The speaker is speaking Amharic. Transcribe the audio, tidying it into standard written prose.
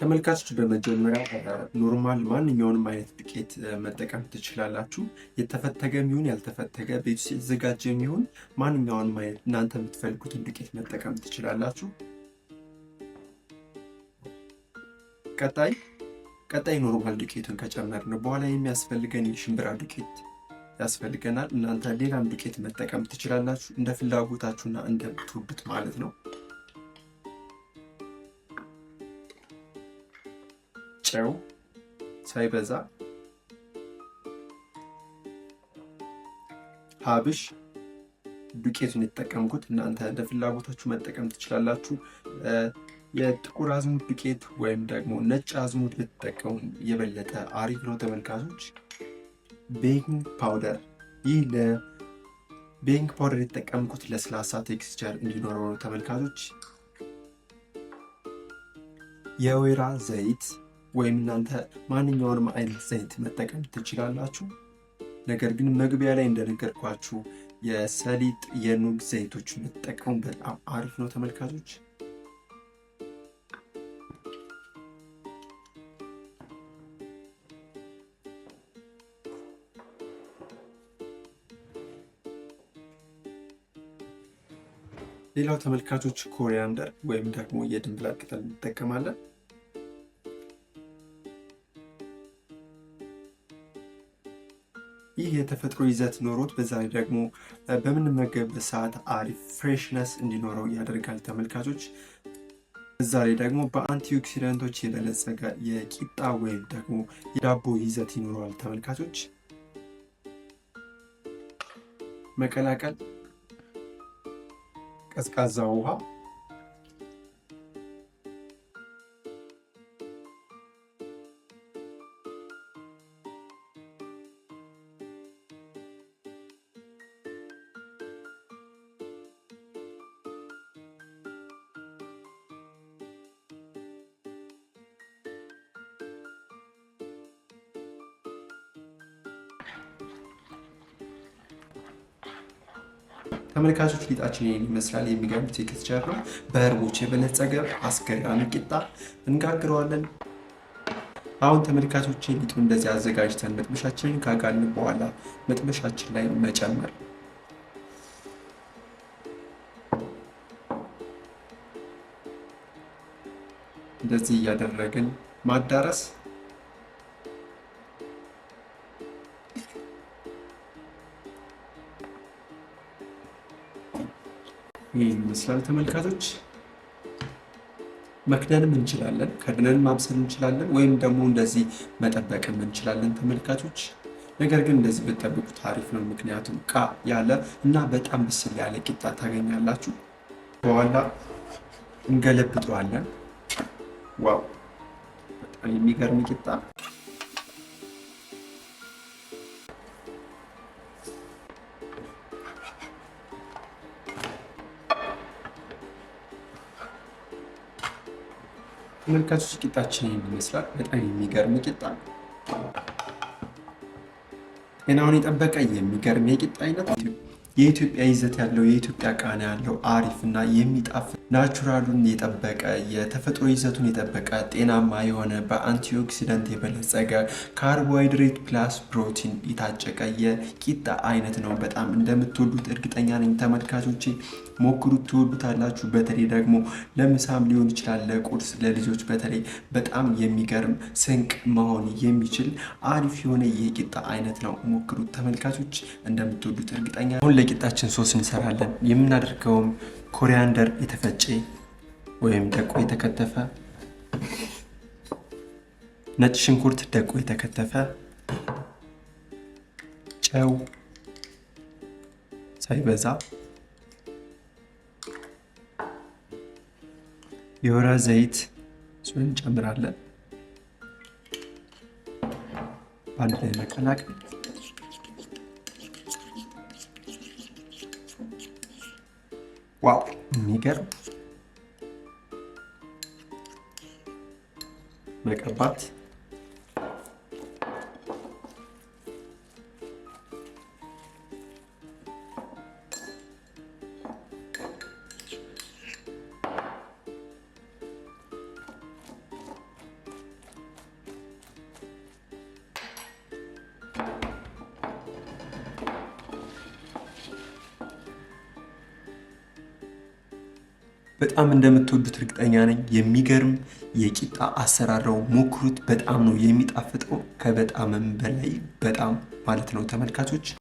ተመልካቾች በመጀመሪያ ኖርማል ማንኛውንም አይነት ዱቄት መጠቀም ትችላላችሁ። የተፈተገም ይሁን ያልተፈተገ ቤት ውስጥ የተዘጋጀም ይሁን ማንኛውንም አይነት እናንተ የምትፈልጉትን ዱቄት መጠቀም ትችላላችሁ። ቀጣይ ኖርማል ዱቄቱን ከጨመርን በኋላ የሚያስፈልገን የሽምብራ ዱቄት ያስፈልገናል። እናንተ ሌላም ዱቄት መጠቀም ትችላላችሁ እንደ ፍላጎታችሁና እንደምትወዱት ማለት ነው። ጨው ሳይበዛ፣ ሀብሽ ዱቄቱን የተጠቀምኩት እናንተ እንደ ፍላጎታችሁ መጠቀም ትችላላችሁ። የጥቁር አዝሙድ ዱቄት ወይም ደግሞ ነጭ አዝሙድ ብትጠቀሙ የበለጠ አሪፍ ነው ተመልካቾች። ቤኪንግ ፓውደር፣ ይህ ለቤኪንግ ፓውደር የተጠቀምኩት ለስላሳ ቴክስቸር እንዲኖረው ነው ተመልካቾች። የወይራ ዘይት ወይም እናንተ ማንኛውንም አይነት ዘይት መጠቀም ትችላላችሁ። ነገር ግን መግቢያ ላይ እንደነገርኳችሁ የሰሊጥ የኑግ ዘይቶች መጠቀሙ በጣም አሪፍ ነው ተመልካቾች። ሌላው ተመልካቾች ኮሪያንደር ወይም ደግሞ የድንብላል ቅጠል እንጠቀማለን። ይህ የተፈጥሮ ይዘት ኖሮት በዛ ላይ ደግሞ በምንመገብበት ሰዓት አሪፍ ፍሬሽነስ እንዲኖረው ያደርጋል ተመልካቾች። በዛ ላይ ደግሞ በአንቲኦክሲዳንቶች የበለጸገ የቂጣ ወይም ደግሞ የዳቦ ይዘት ይኖረዋል ተመልካቾች። መቀላቀል፣ ቀዝቃዛ ውሃ፣ ተመልካቾች ሊጣችን ይህን ይመስላል። የሚገርም ቴክስቸር ነው። በህርቦች የበለጸገ አስገራሚ ቂጣ እንጋግረዋለን። አሁን ተመልካቾች ሊጡ እንደዚህ አዘጋጅተን መጥበሻችንን ካጋልን በኋላ መጥበሻችን ላይ መጨመር፣ እንደዚህ እያደረግን ማዳረስ። ይህን ይመስላል ተመልካቾች። መክደንም እንችላለን፣ ከድነን ማብሰል እንችላለን፣ ወይም ደግሞ እንደዚህ መጠበቅም እንችላለን ተመልካቾች። ነገር ግን እንደዚህ ብትጠብቁት አሪፍ ነው። ምክንያቱም ቃ ያለ እና በጣም ብስል ያለ ቂጣ ታገኛላችሁ። በኋላ እንገለብጠዋለን። ዋው በጣም የሚገርም ቂጣ። ተመልካቾች ቂጣችን ይመስላል። በጣም የሚገርም ቂጣ፣ ጤናውን የጠበቀ የሚገርም የቂጣ አይነት፣ የኢትዮጵያ ይዘት ያለው የኢትዮጵያ ቃና ያለው አሪፍ እና የሚጣፍጥ ናቹራሉን የጠበቀ የተፈጥሮ ይዘቱን የጠበቀ ጤናማ የሆነ በአንቲኦክሲዳንት የበለጸገ ካርቦሃይድሬት ፕላስ ፕሮቲን የታጨቀ የቂጣ አይነት ነው። በጣም እንደምትወዱት እርግጠኛ ነኝ ተመልካቾቼ። ሞክሩት፣ ትወዱታላችሁ። በተለይ ደግሞ ለምሳም ሊሆን ይችላል፣ ለቁርስ፣ ለልጆች በተለይ በጣም የሚገርም ስንቅ መሆን የሚችል አሪፍ የሆነ የቂጣ አይነት ነው። ሞክሩት ተመልካቾች፣ እንደምትወዱት እርግጠኛ። አሁን ለቂጣችን ሶስ እንሰራለን። የምናደርገውም ኮሪያንደር የተፈጨ ወይም ደቆ የተከተፈ፣ ነጭ ሽንኩርት ደቆ የተከተፈ፣ ጨው ሳይበዛ፣ የወይራ ዘይት እሱን እንጨምራለን። በአንድ ላይ መቀላቀል። ዋው የሚገርም መቀባት። በጣም እንደምትወዱት እርግጠኛ ነኝ። የሚገርም የቂጣ አሰራር ነው፣ ሞክሩት። በጣም ነው የሚጣፍጠው፣ ከበጣምም በላይ በጣም ማለት ነው ተመልካቾች።